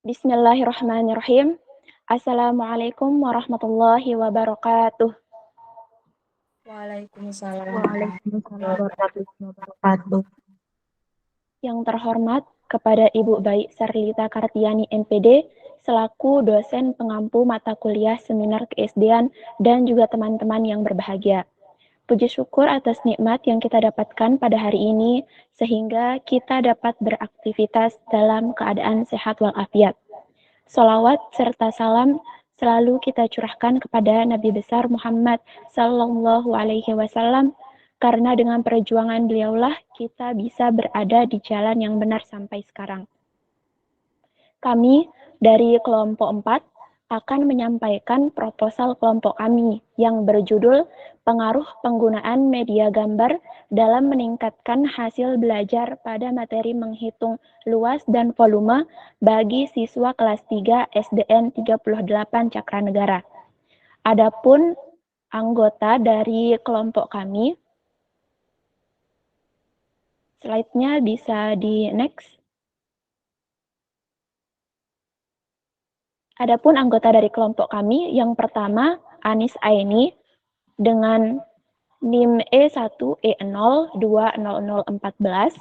Bismillahirrahmanirrahim. Assalamualaikum warahmatullahi wabarakatuh. Waalaikumsalam Waalaikumsalam warahmatullahi warahmatullahi wabarakatuh. Yang terhormat kepada Ibu Baik Sarlita Kartiani MPD selaku dosen pengampu mata kuliah seminar keSD-an dan juga teman-teman yang berbahagia. Puji syukur atas nikmat yang kita dapatkan pada hari ini sehingga kita dapat beraktivitas dalam keadaan sehat walafiat. Salawat serta salam selalu kita curahkan kepada Nabi besar Muhammad Sallallahu Alaihi Wasallam, karena dengan perjuangan beliaulah kita bisa berada di jalan yang benar sampai sekarang. Kami dari kelompok 4 akan menyampaikan proposal kelompok kami yang berjudul Pengaruh Penggunaan Media Gambar dalam Meningkatkan Hasil Belajar pada Materi Menghitung Luas dan Volume bagi siswa kelas 3 SDN 38 Cakranegara. Adapun anggota dari kelompok kami, slide-nya bisa di next. Adapun anggota dari kelompok kami, yang pertama Anis Aini dengan NIM E1E0200014.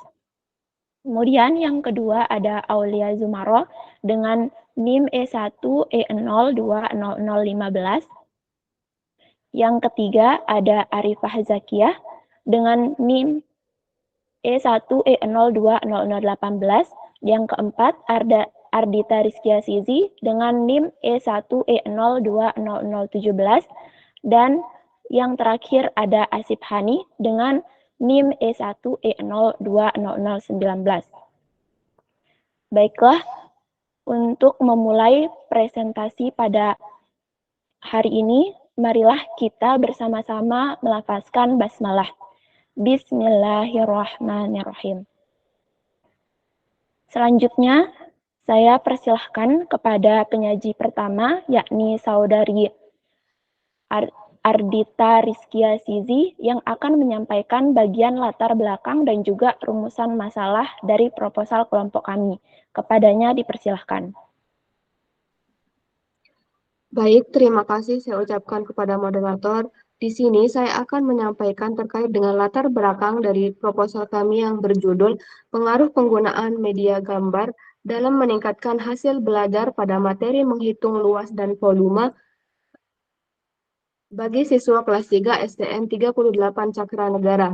Kemudian yang kedua ada Aulia Zumaro dengan NIM E1E0200015. Yang ketiga ada Arifah Zakiyah dengan NIM E1E0200018. Yang keempat Ardita Rizkia Sizi dengan NIM E1E0200017. Dan yang terakhir ada Asif Hani dengan NIM E1E0200019. Baiklah, untuk memulai presentasi pada hari ini, marilah kita bersama-sama melafazkan basmalah. Bismillahirrahmanirrahim. Selanjutnya, saya persilahkan kepada penyaji pertama, yakni Saudari Ardita Rizkia Sizi yang akan menyampaikan bagian latar belakang dan juga rumusan masalah dari proposal kelompok kami. Kepadanya dipersilahkan. Baik, terima kasih saya ucapkan kepada moderator. Di sini saya akan menyampaikan terkait dengan latar belakang dari proposal kami yang berjudul Pengaruh Penggunaan Media Gambar dalam Meningkatkan Hasil Belajar pada Materi Menghitung Luas dan Volume bagi siswa kelas 3 STN 38 Cakranegara.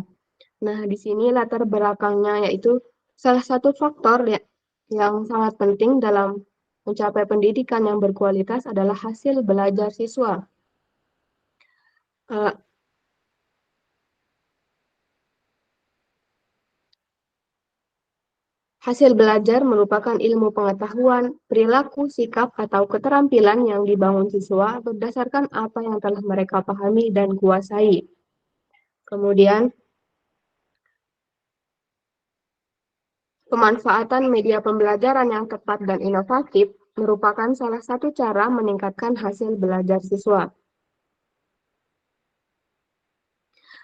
Nah, di sini latar belakangnya yaitu salah satu faktor yang sangat penting dalam mencapai pendidikan yang berkualitas adalah hasil belajar siswa. Hasil belajar merupakan ilmu pengetahuan, perilaku, sikap, atau keterampilan yang dibangun siswa berdasarkan apa yang telah mereka pahami dan kuasai. Kemudian, pemanfaatan media pembelajaran yang tepat dan inovatif merupakan salah satu cara meningkatkan hasil belajar siswa.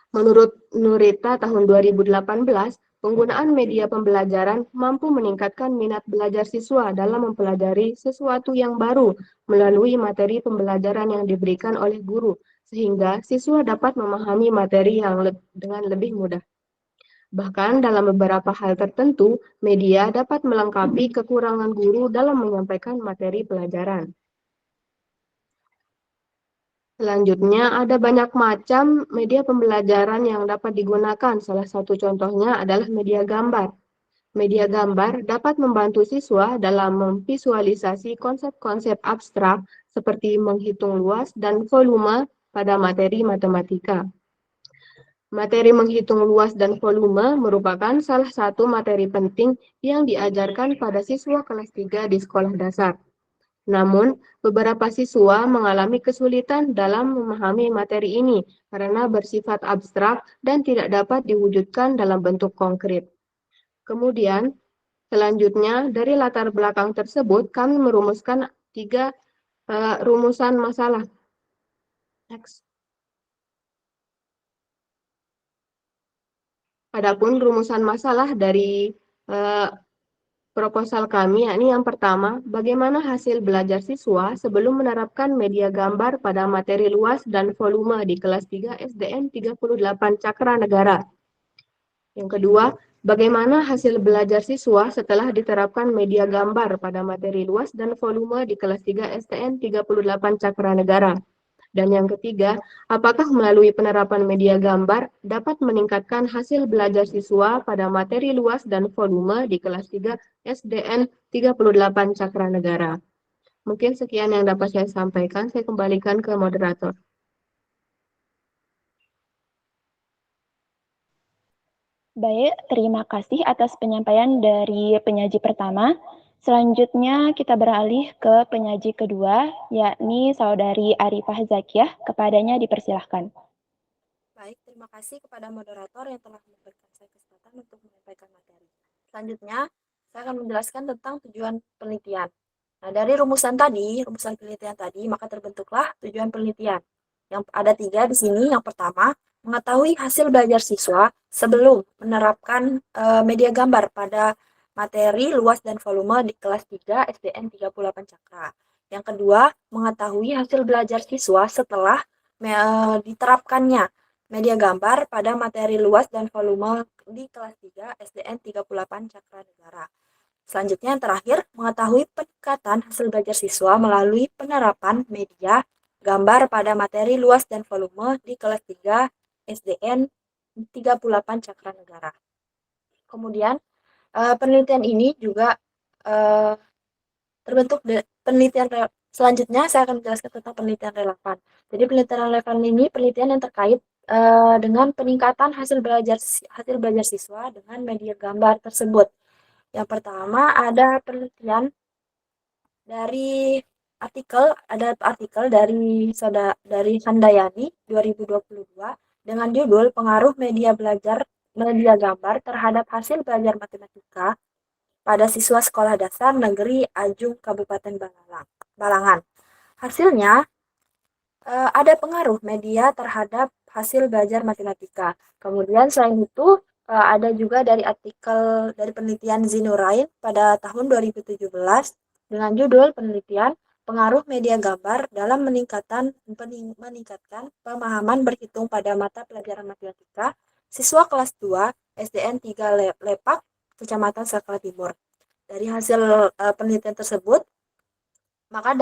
Menurut Nurita tahun 2018, penggunaan media pembelajaran mampu meningkatkan minat belajar siswa dalam mempelajari sesuatu yang baru melalui materi pembelajaran yang diberikan oleh guru, sehingga siswa dapat memahami materi yang dengan lebih mudah. Bahkan dalam beberapa hal tertentu, media dapat melengkapi kekurangan guru dalam menyampaikan materi pelajaran. Selanjutnya, ada banyak macam media pembelajaran yang dapat digunakan. Salah satu contohnya adalah media gambar. Media gambar dapat membantu siswa dalam memvisualisasi konsep-konsep abstrak seperti menghitung luas dan volume pada materi matematika. Materi menghitung luas dan volume merupakan salah satu materi penting yang diajarkan pada siswa kelas 3 di sekolah dasar. Namun, beberapa siswa mengalami kesulitan dalam memahami materi ini karena bersifat abstrak dan tidak dapat diwujudkan dalam bentuk konkret. Kemudian, selanjutnya dari latar belakang tersebut, kami merumuskan 3 rumusan masalah. Next. Adapun rumusan masalah dari proposal kami, yakni yang pertama, bagaimana hasil belajar siswa sebelum menerapkan media gambar pada materi luas dan volume di kelas 3 SDN 38 Cakra Negara. Yang kedua, bagaimana hasil belajar siswa setelah diterapkan media gambar pada materi luas dan volume di kelas 3 STN 38 Cakra Negara. Dan yang ketiga, apakah melalui penerapan media gambar dapat meningkatkan hasil belajar siswa pada materi luas dan volume di kelas 3 SDN 38 Cakra Negara. Mungkin sekian yang dapat saya sampaikan. Saya kembalikan ke moderator. Baik, terima kasih atas penyampaian dari penyaji pertama. Selanjutnya kita beralih ke penyaji kedua, yakni Saudari Arifah Zakiah. Kepadanya dipersilahkan. Baik, terima kasih kepada moderator yang telah memberikan saya kesempatan untuk menyampaikan materi. Selanjutnya, saya akan menjelaskan tentang tujuan penelitian. Nah, dari rumusan penelitian tadi, maka terbentuklah tujuan penelitian. Yang ada 3 di sini. Yang pertama, mengetahui hasil belajar siswa sebelum menerapkan media gambar pada materi luas dan volume di kelas 3 SDN 38 Cakra. Yang kedua, mengetahui hasil belajar siswa setelah diterapkannya media gambar pada materi luas dan volume di kelas 3 SDN 38 Cakra Negara. Selanjutnya yang terakhir, mengetahui peningkatan hasil belajar siswa melalui penerapan media gambar pada materi luas dan volume di kelas 3 SDN 38 Cakra Negara. Kemudian penelitian ini juga terbentuk penelitian selanjutnya saya akan menjelaskan tentang penelitian relevan. Jadi penelitian relevan ini penelitian yang terkait dengan peningkatan hasil belajar siswa dengan media gambar tersebut. Yang pertama ada penelitian dari ada artikel dari Handayani 2022 dengan judul Pengaruh media gambar terhadap hasil belajar matematika pada siswa sekolah dasar negeri Ajung Kabupaten Balangan. Hasilnya ada pengaruh media terhadap hasil belajar matematika. Kemudian selain itu ada juga dari artikel dari penelitian Zinurain pada tahun 2017 dengan judul penelitian pengaruh media gambar dalam meningkatkan pemahaman berhitung pada mata pelajaran matematika siswa kelas 2 SDN 3 Lepak, Kecamatan Sakra Timur. Dari hasil penelitian tersebut maka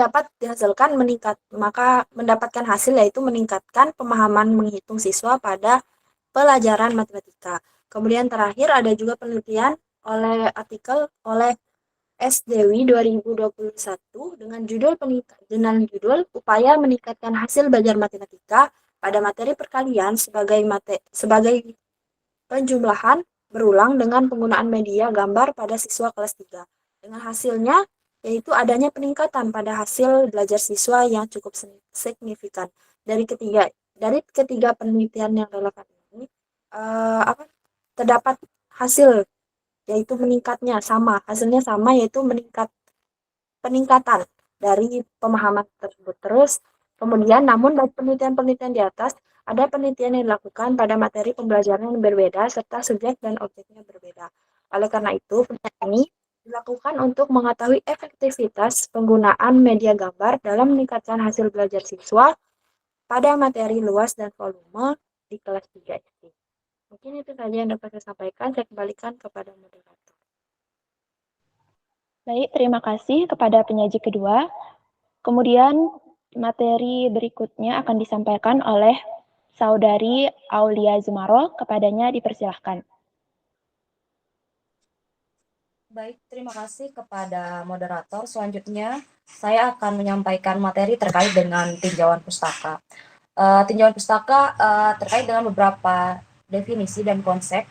mendapatkan hasil yaitu meningkatkan pemahaman menghitung siswa pada pelajaran matematika. Kemudian terakhir ada juga penelitian oleh S. Dewi 2021 dengan judul upaya meningkatkan hasil belajar matematika pada materi perkalian sebagai penjumlahan berulang dengan penggunaan media gambar pada siswa kelas 3. Dengan hasilnya yaitu adanya peningkatan pada hasil belajar siswa yang cukup signifikan. Dari ketiga penelitian yang relevan ini terdapat hasil yaitu hasilnya sama yaitu peningkatan dari pemahaman tersebut. Terus kemudian namun dari penelitian-penelitian di atas ada penelitian yang dilakukan pada materi pembelajaran yang berbeda serta subjek dan objeknya berbeda. Oleh karena itu, penelitian ini dilakukan untuk mengetahui efektivitas penggunaan media gambar dalam meningkatkan hasil belajar siswa pada materi luas dan volume di kelas 3 SD. Mungkin itu saja yang dapat saya sampaikan. Saya kembalikan kepada moderator. Baik, terima kasih kepada penyaji kedua. Kemudian materi berikutnya akan disampaikan oleh Saudari Aulia Zumaro. Kepadanya dipersilahkan. Baik, terima kasih kepada moderator. Selanjutnya, saya akan menyampaikan materi terkait dengan tinjauan pustaka. Tinjauan pustaka terkait dengan beberapa definisi dan konsep.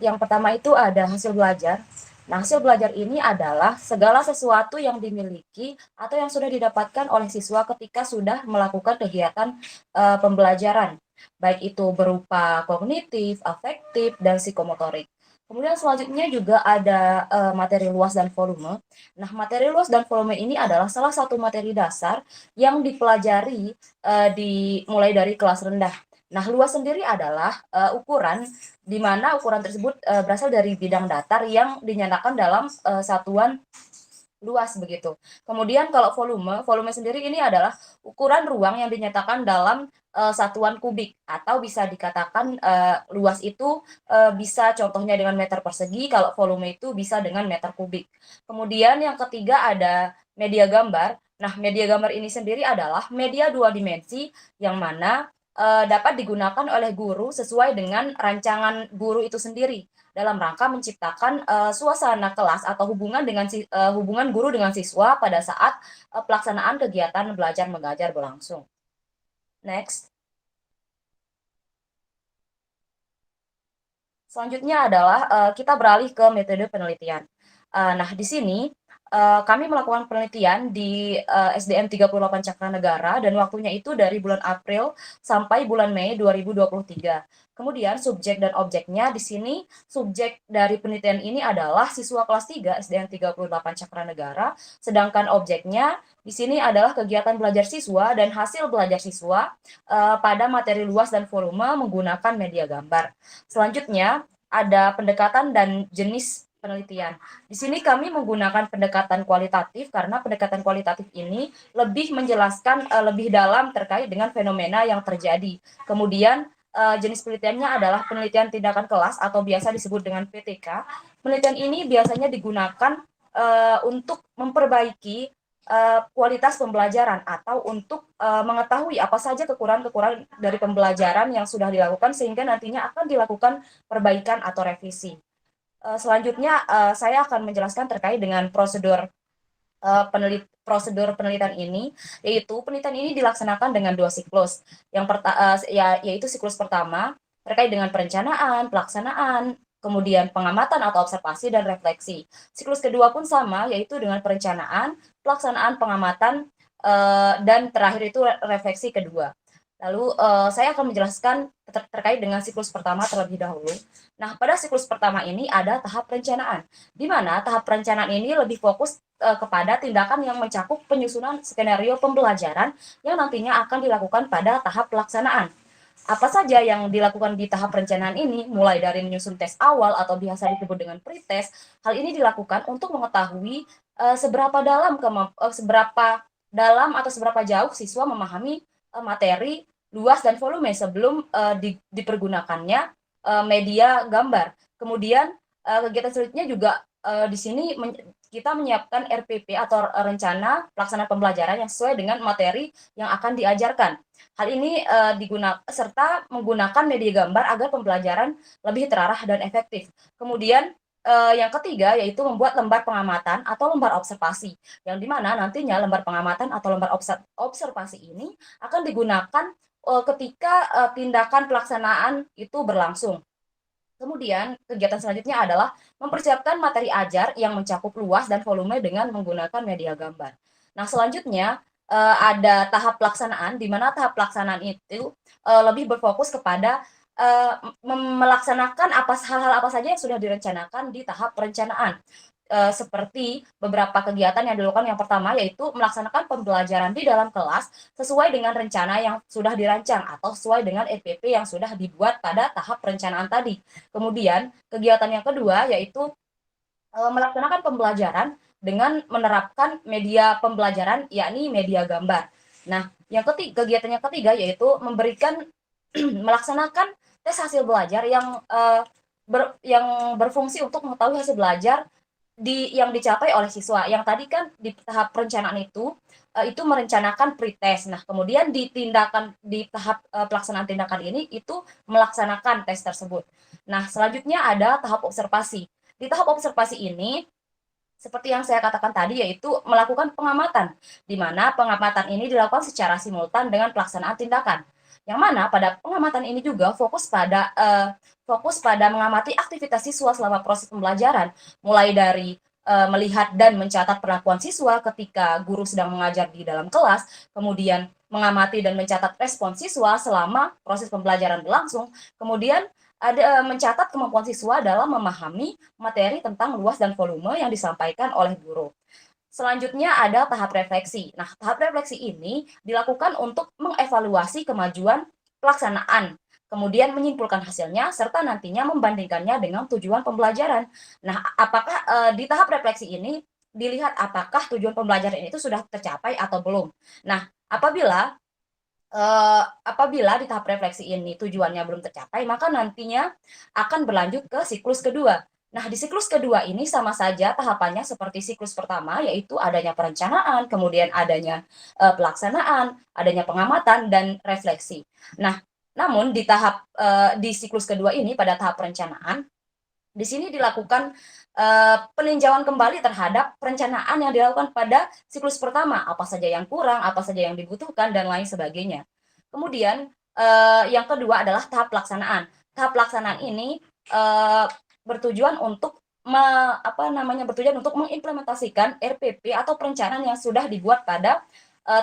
Yang pertama itu ada hasil belajar. Nah, hasil belajar ini adalah segala sesuatu yang dimiliki atau yang sudah didapatkan oleh siswa ketika sudah melakukan kegiatan pembelajaran, baik itu berupa kognitif, afektif, dan psikomotorik. Kemudian selanjutnya juga ada materi luas dan volume. Nah, materi luas dan volume ini adalah salah satu materi dasar yang dipelajari mulai dari kelas rendah. Nah, luas sendiri adalah ukuran di mana ukuran tersebut berasal dari bidang datar yang dinyatakan dalam satuan luas begitu. Kemudian kalau volume sendiri ini adalah ukuran ruang yang dinyatakan dalam satuan kubik, atau bisa dikatakan luas itu bisa contohnya dengan meter persegi, kalau volume itu bisa dengan meter kubik. Kemudian yang ketiga ada media gambar. Nah, media gambar ini sendiri adalah media dua dimensi yang mana dapat digunakan oleh guru sesuai dengan rancangan guru itu sendiri dalam rangka menciptakan suasana kelas atau hubungan guru dengan siswa pada saat pelaksanaan kegiatan belajar mengajar berlangsung. Next. Selanjutnya adalah kita beralih ke metode penelitian. Nah, di sini kami melakukan penelitian di SDM 38 Cakranegara dan waktunya itu dari bulan April sampai bulan Mei 2023. Kemudian subjek dan objeknya di sini, subjek dari penelitian ini adalah siswa kelas 3 SDM 38 Cakranegara, sedangkan objeknya di sini adalah kegiatan belajar siswa dan hasil belajar siswa pada materi luas dan volume menggunakan media gambar. Selanjutnya ada pendekatan dan jenis penelitian. Di sini kami menggunakan pendekatan kualitatif karena pendekatan kualitatif ini lebih menjelaskan lebih dalam terkait dengan fenomena yang terjadi. Kemudian jenis penelitiannya adalah penelitian tindakan kelas atau biasa disebut dengan PTK. Penelitian ini biasanya digunakan untuk memperbaiki kualitas pembelajaran atau untuk mengetahui apa saja kekurangan-kekurangan dari pembelajaran yang sudah dilakukan sehingga nantinya akan dilakukan perbaikan atau revisi. Selanjutnya saya akan menjelaskan terkait dengan prosedur penelitian ini, yaitu penelitian ini dilaksanakan dengan 2 siklus. Yaitu siklus pertama terkait dengan perencanaan, pelaksanaan, kemudian pengamatan atau observasi dan refleksi. Siklus kedua pun sama, yaitu dengan perencanaan, pelaksanaan, pengamatan, dan terakhir itu refleksi kedua. Lalu saya akan menjelaskan terkait dengan siklus pertama terlebih dahulu. Nah, pada siklus pertama ini ada tahap perencanaan, di mana tahap perencanaan ini lebih fokus kepada tindakan yang mencakup penyusunan skenario pembelajaran yang nantinya akan dilakukan pada tahap pelaksanaan. Apa saja yang dilakukan di tahap perencanaan ini, mulai dari menyusun tes awal atau biasa disebut dengan pretest. Hal ini dilakukan untuk mengetahui seberapa dalam atau seberapa jauh siswa memahami materi luas dan volume sebelum dipergunakannya media gambar. Kemudian kegiatan selanjutnya juga di sini kita menyiapkan RPP atau rencana pelaksanaan pembelajaran yang sesuai dengan materi yang akan diajarkan. Hal ini digunakan serta menggunakan media gambar agar pembelajaran lebih terarah dan efektif. Kemudian yang ketiga yaitu membuat lembar pengamatan atau lembar observasi, yang dimana nantinya lembar pengamatan atau lembar observasi ini akan digunakan ketika tindakan pelaksanaan itu berlangsung. Kemudian kegiatan selanjutnya adalah mempersiapkan materi ajar yang mencakup luas dan volume dengan menggunakan media gambar. Nah, selanjutnya ada tahap pelaksanaan, di mana tahap pelaksanaan itu lebih berfokus kepada melaksanakan hal-hal apa saja yang sudah direncanakan di tahap perencanaan. Seperti beberapa kegiatan yang dilakukan, yang pertama yaitu melaksanakan pembelajaran di dalam kelas sesuai dengan rencana yang sudah dirancang atau sesuai dengan RPP yang sudah dibuat pada tahap perencanaan tadi. Kemudian kegiatan yang kedua yaitu melaksanakan pembelajaran dengan menerapkan media pembelajaran yakni media gambar. Nah, kegiatan yang ketiga yaitu memberikan melaksanakan tes hasil belajar yang berfungsi untuk mengetahui hasil belajar yang dicapai oleh siswa. Yang tadi kan di tahap perencanaan itu merencanakan pretest. Nah, kemudian di tahap pelaksanaan tindakan ini itu melaksanakan tes tersebut. Nah, selanjutnya ada tahap observasi. Di tahap observasi ini seperti yang saya katakan tadi, yaitu melakukan pengamatan, di mana pengamatan ini dilakukan secara simultan dengan pelaksanaan tindakan. Yang mana pada pengamatan ini juga fokus pada mengamati aktivitas siswa selama proses pembelajaran, mulai dari melihat dan mencatat perlakuan siswa ketika guru sedang mengajar di dalam kelas, kemudian mengamati dan mencatat respon siswa selama proses pembelajaran berlangsung, kemudian ada mencatat kemampuan siswa dalam memahami materi tentang luas dan volume yang disampaikan oleh guru. Selanjutnya ada tahap refleksi. Nah, tahap refleksi ini dilakukan untuk mengevaluasi kemajuan pelaksanaan, kemudian menyimpulkan hasilnya, serta nantinya membandingkannya dengan tujuan pembelajaran. Nah, apakah di tahap refleksi ini dilihat apakah tujuan pembelajaran itu sudah tercapai atau belum. Nah, apabila di tahap refleksi ini tujuannya belum tercapai, maka nantinya akan berlanjut ke siklus kedua. Nah, di siklus kedua ini sama saja tahapannya seperti siklus pertama, yaitu adanya perencanaan, kemudian adanya pelaksanaan, adanya pengamatan, dan refleksi. Nah, namun di siklus kedua ini pada tahap perencanaan, di sini dilakukan peninjauan kembali terhadap perencanaan yang dilakukan pada siklus pertama, apa saja yang kurang, apa saja yang dibutuhkan, dan lain sebagainya. Kemudian yang kedua adalah tahap pelaksanaan. Tahap pelaksanaan ini bertujuan untuk mengimplementasikan RPP atau perencanaan yang sudah dibuat pada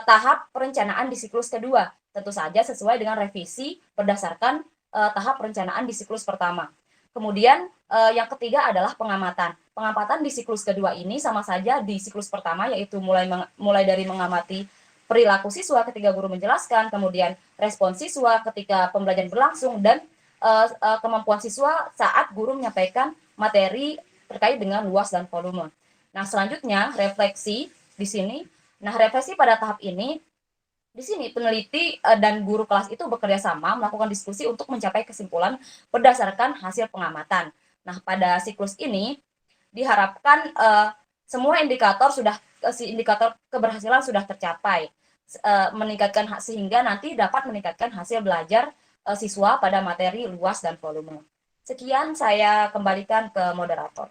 tahap perencanaan di siklus kedua. Tentu saja sesuai dengan revisi berdasarkan tahap perencanaan di siklus pertama. Kemudian yang ketiga adalah pengamatan. Pengamatan di siklus kedua ini sama saja di siklus pertama, yaitu mulai dari mengamati perilaku siswa ketika guru menjelaskan, kemudian respon siswa ketika pembelajaran berlangsung, dan kemampuan siswa saat guru menyampaikan materi terkait dengan luas dan volume. Nah, selanjutnya refleksi di sini. Nah, refleksi pada tahap ini, di sini peneliti dan guru kelas itu bekerja sama melakukan diskusi untuk mencapai kesimpulan berdasarkan hasil pengamatan. Nah, pada siklus ini diharapkan semua indikator keberhasilan sudah tercapai, sehingga nanti dapat meningkatkan hasil belajar siswa pada materi luas dan volume. Sekian, saya kembalikan ke moderator.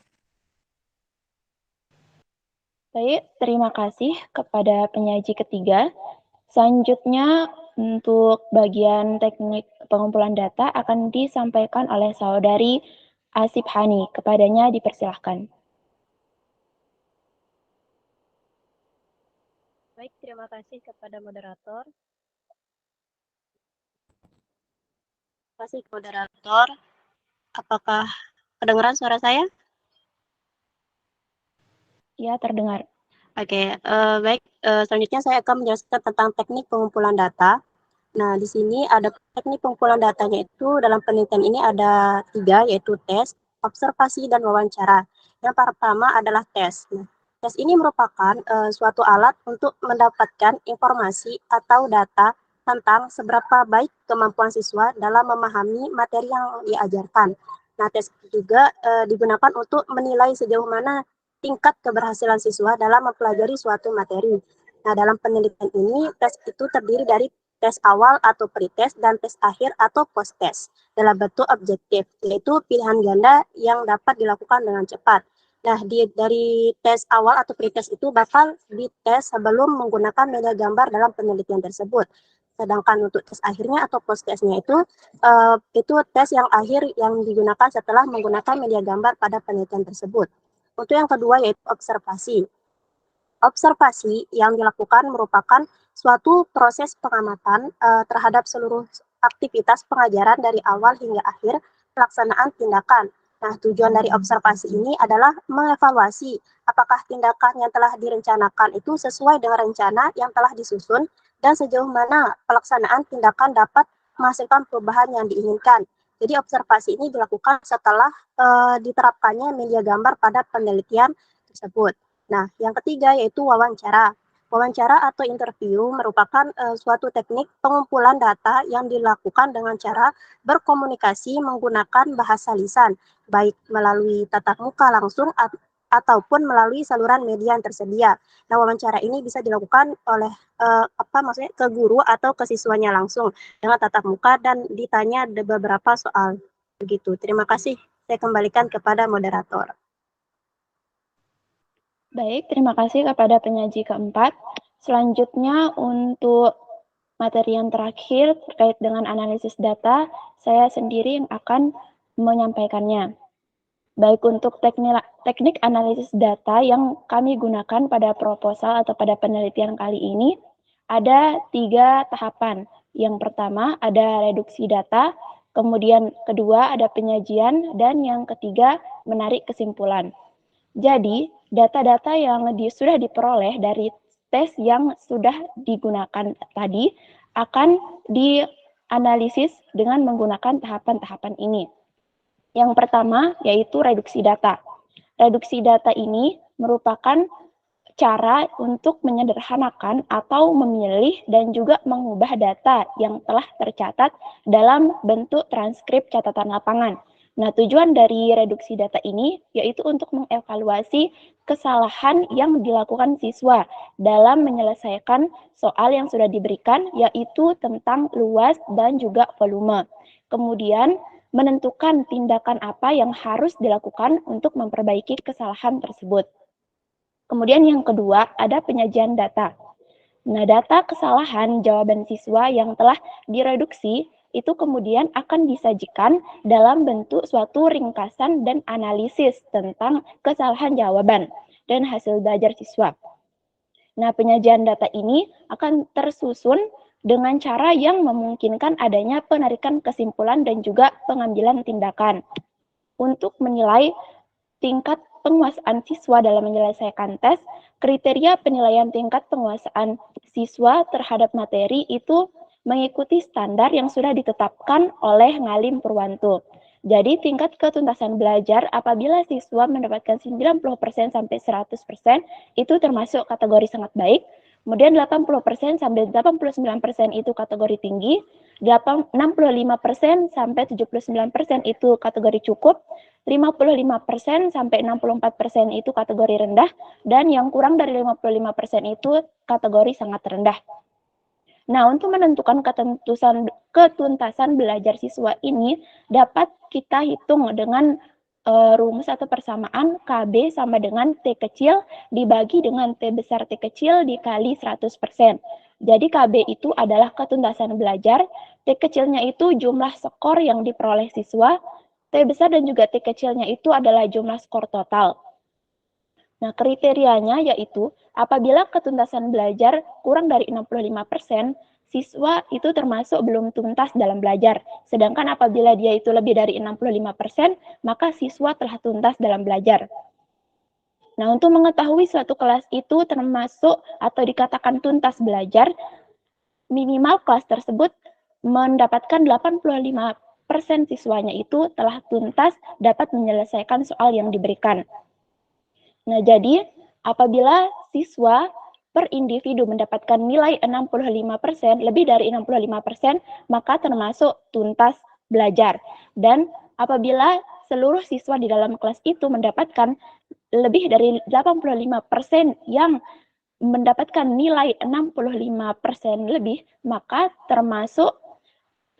Baik, terima kasih kepada penyaji ketiga. Selanjutnya, untuk bagian teknik pengumpulan data akan disampaikan oleh saudari Asif Hani. Kepadanya dipersilahkan. Baik, terima kasih kepada moderator. Terima kasih moderator. Apakah kedengaran suara saya? Ya, terdengar. Oke, baik. Selanjutnya saya akan menjelaskan tentang teknik pengumpulan data. Nah, di sini ada teknik pengumpulan datanya itu dalam penelitian ini ada 3, yaitu tes, observasi, dan wawancara. Yang pertama adalah tes. Nah, tes ini merupakan suatu alat untuk mendapatkan informasi atau data tentang seberapa baik kemampuan siswa dalam memahami materi yang diajarkan. Nah, tes juga digunakan untuk menilai sejauh mana tingkat keberhasilan siswa dalam mempelajari suatu materi. Nah, dalam penelitian ini, tes itu terdiri dari tes awal atau pretest dan tes akhir atau post-test dalam bentuk objektif, yaitu pilihan ganda yang dapat dilakukan dengan cepat. Nah, dari tes awal atau pretest itu bakal dites sebelum menggunakan media gambar dalam penelitian tersebut. Sedangkan untuk tes akhirnya atau post-testnya itu tes yang akhir yang digunakan setelah menggunakan media gambar pada penelitian tersebut. Untuk yang kedua yaitu observasi. Observasi yang dilakukan merupakan suatu proses pengamatan terhadap seluruh aktivitas pengajaran dari awal hingga akhir pelaksanaan tindakan. Nah, tujuan dari observasi ini adalah mengevaluasi apakah tindakan yang telah direncanakan itu sesuai dengan rencana yang telah disusun dan sejauh mana pelaksanaan tindakan dapat menghasilkan perubahan yang diinginkan. Jadi observasi ini dilakukan setelah diterapkannya media gambar pada penelitian tersebut. Nah, yang ketiga yaitu wawancara. Wawancara atau interview merupakan suatu teknik pengumpulan data yang dilakukan dengan cara berkomunikasi menggunakan bahasa lisan, baik melalui tatap muka langsung ataupun melalui saluran media yang tersedia. Nah, wawancara ini bisa dilakukan oleh ke guru atau ke siswanya langsung dengan tatap muka dan ditanya beberapa soal. Begitu. Terima kasih. Saya kembalikan kepada moderator. Baik, terima kasih kepada penyaji keempat. Selanjutnya untuk materi yang terakhir terkait dengan analisis data, saya sendiri yang akan menyampaikannya. Baik untuk teknik analisis data yang kami gunakan pada proposal atau pada penelitian kali ini, ada 3 tahapan. Yang pertama ada reduksi data, kemudian kedua ada penyajian, dan yang ketiga menarik kesimpulan. Jadi, data-data yang sudah diperoleh dari tes yang sudah digunakan tadi akan analisis dengan menggunakan tahapan-tahapan ini. Yang pertama yaitu reduksi data. Reduksi data ini merupakan cara untuk menyederhanakan atau memilih dan juga mengubah data yang telah tercatat dalam bentuk transkrip catatan lapangan. Nah, tujuan dari reduksi data ini yaitu untuk mengevaluasi kesalahan yang dilakukan siswa dalam menyelesaikan soal yang sudah diberikan, yaitu tentang luas dan juga volume. Kemudian, menentukan tindakan apa yang harus dilakukan untuk memperbaiki kesalahan tersebut. Kemudian yang kedua, ada penyajian data. Nah, data kesalahan jawaban siswa yang telah direduksi itu kemudian akan disajikan dalam bentuk suatu ringkasan dan analisis tentang kesalahan jawaban dan hasil belajar siswa. Nah, penyajian data ini akan tersusun dengan cara yang memungkinkan adanya penarikan kesimpulan dan juga pengambilan tindakan. Untuk menilai tingkat penguasaan siswa dalam menyelesaikan tes, kriteria penilaian tingkat penguasaan siswa terhadap materi itu mengikuti standar yang sudah ditetapkan oleh Ngalim Purwanto. Jadi tingkat ketuntasan belajar apabila siswa mendapatkan 90% sampai 100% itu termasuk kategori sangat baik. Kemudian 80% sampai 89% itu kategori tinggi, 65% sampai 79% itu kategori cukup, 55% sampai 64% itu kategori rendah, dan yang kurang dari 55% itu kategori sangat rendah. Nah, untuk menentukan ketuntasan belajar siswa ini dapat kita hitung dengan rumus atau persamaan KB sama dengan T kecil dibagi dengan T besar T kecil dikali 100%. Jadi KB itu adalah ketuntasan belajar, T kecilnya itu jumlah skor yang diperoleh siswa, T besar dan juga T kecilnya itu adalah jumlah skor total. Nah, kriterianya yaitu apabila ketuntasan belajar kurang dari 65%, siswa itu termasuk belum tuntas dalam belajar. Sedangkan apabila dia itu lebih dari 65%, maka siswa telah tuntas dalam belajar. Nah, untuk mengetahui suatu kelas itu termasuk atau dikatakan tuntas belajar, minimal kelas tersebut mendapatkan 85% siswanya itu telah tuntas dapat menyelesaikan soal yang diberikan. Nah, jadi apabila siswa per individu mendapatkan nilai 65%, lebih dari 65%, maka termasuk tuntas belajar. Dan apabila seluruh siswa di dalam kelas itu mendapatkan lebih dari 85% yang mendapatkan nilai 65% lebih, maka termasuk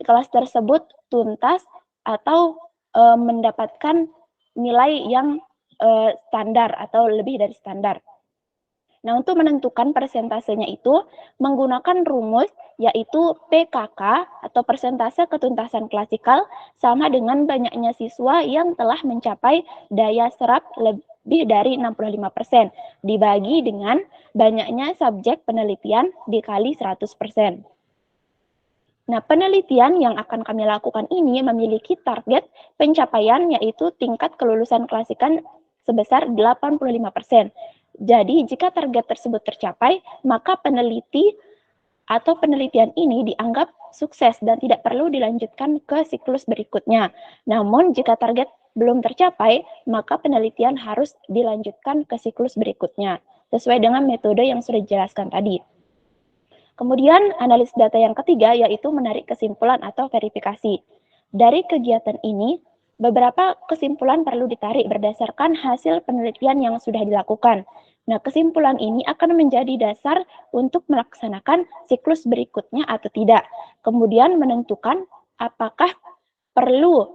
kelas tersebut tuntas atau mendapatkan nilai yang standar atau lebih dari standar. Nah, untuk menentukan persentasenya itu menggunakan rumus yaitu PKK atau persentase ketuntasan klasikal sama dengan banyaknya siswa yang telah mencapai daya serap lebih dari 65% dibagi dengan banyaknya subjek penelitian dikali 100%. Nah, penelitian yang akan kami lakukan ini memiliki target pencapaian yaitu tingkat kelulusan klasikan sebesar 85%. Jadi, jika target tersebut tercapai, maka peneliti atau penelitian ini dianggap sukses dan tidak perlu dilanjutkan ke siklus berikutnya. Namun, jika target belum tercapai, maka penelitian harus dilanjutkan ke siklus berikutnya, sesuai dengan metode yang sudah dijelaskan tadi. Kemudian, analisis data yang ketiga yaitu menarik kesimpulan atau verifikasi. Dari kegiatan ini, beberapa kesimpulan perlu ditarik berdasarkan hasil penelitian yang sudah dilakukan. Nah, kesimpulan ini akan menjadi dasar untuk melaksanakan siklus berikutnya atau tidak. Kemudian menentukan apakah perlu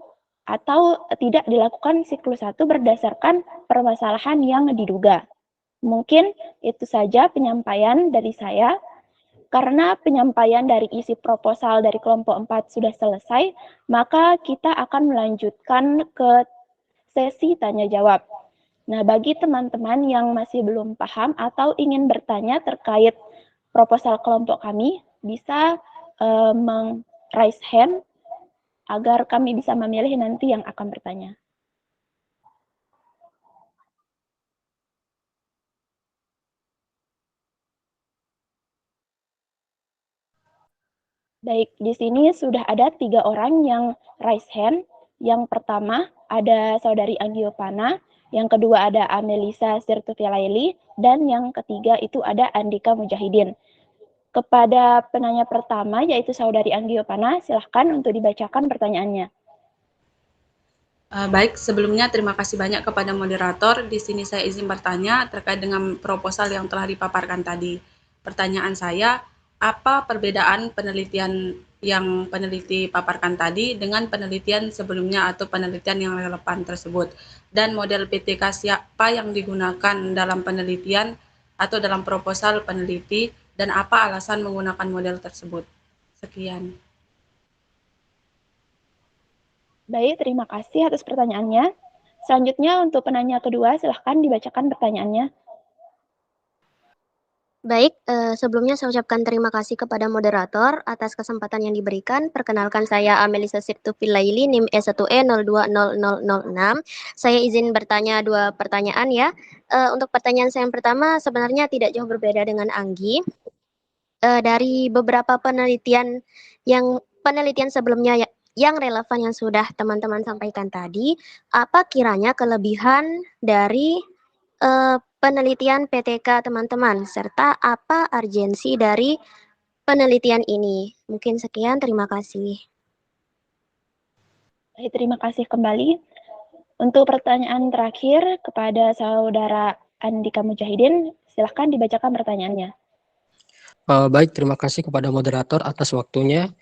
atau tidak dilakukan siklus 1 berdasarkan permasalahan yang diduga. Mungkin itu saja penyampaian dari saya. Karena penyampaian dari isi proposal dari kelompok 4 sudah selesai, maka kita akan melanjutkan ke sesi tanya jawab. Nah, bagi teman-teman yang masih belum paham atau ingin bertanya terkait proposal kelompok kami, bisa raise hand agar kami bisa memilih nanti yang akan bertanya. Baik, di sini sudah ada 3 orang yang raise hand. Yang pertama ada Saudari Angiopana, yang kedua ada Amelisa Sirtufilaili, dan yang ketiga itu ada Andika Mujahidin. Kepada penanya pertama, yaitu Saudari Angiopana, silahkan untuk dibacakan pertanyaannya. Baik, sebelumnya terima kasih banyak kepada moderator. Di sini saya izin bertanya terkait dengan proposal yang telah dipaparkan tadi. Pertanyaan saya, apa perbedaan penelitian yang peneliti paparkan tadi dengan penelitian sebelumnya atau penelitian yang relevan tersebut? Dan model PTK siapa yang digunakan dalam penelitian atau dalam proposal peneliti, dan apa alasan menggunakan model tersebut? Sekian. Baik, terima kasih atas pertanyaannya. Selanjutnya untuk penanya kedua, silahkan dibacakan pertanyaannya. Baik, sebelumnya saya ucapkan terima kasih kepada moderator atas kesempatan yang diberikan. Perkenalkan saya Amelisa Sirtufilaili, NIM E1E020006. Saya izin bertanya 2 pertanyaan ya. Untuk pertanyaan saya yang pertama sebenarnya tidak jauh berbeda dengan Anggi. Dari beberapa penelitian sebelumnya yang relevan yang sudah teman-teman sampaikan tadi, apa kiranya kelebihan dari penelitian PTK teman-teman, serta apa urgensi dari penelitian ini? Mungkin sekian, terima kasih. Baik, terima kasih kembali. Untuk pertanyaan terakhir kepada Saudara Andika Mujahidin, silahkan dibacakan pertanyaannya. Baik, terima kasih kepada moderator atas waktunya.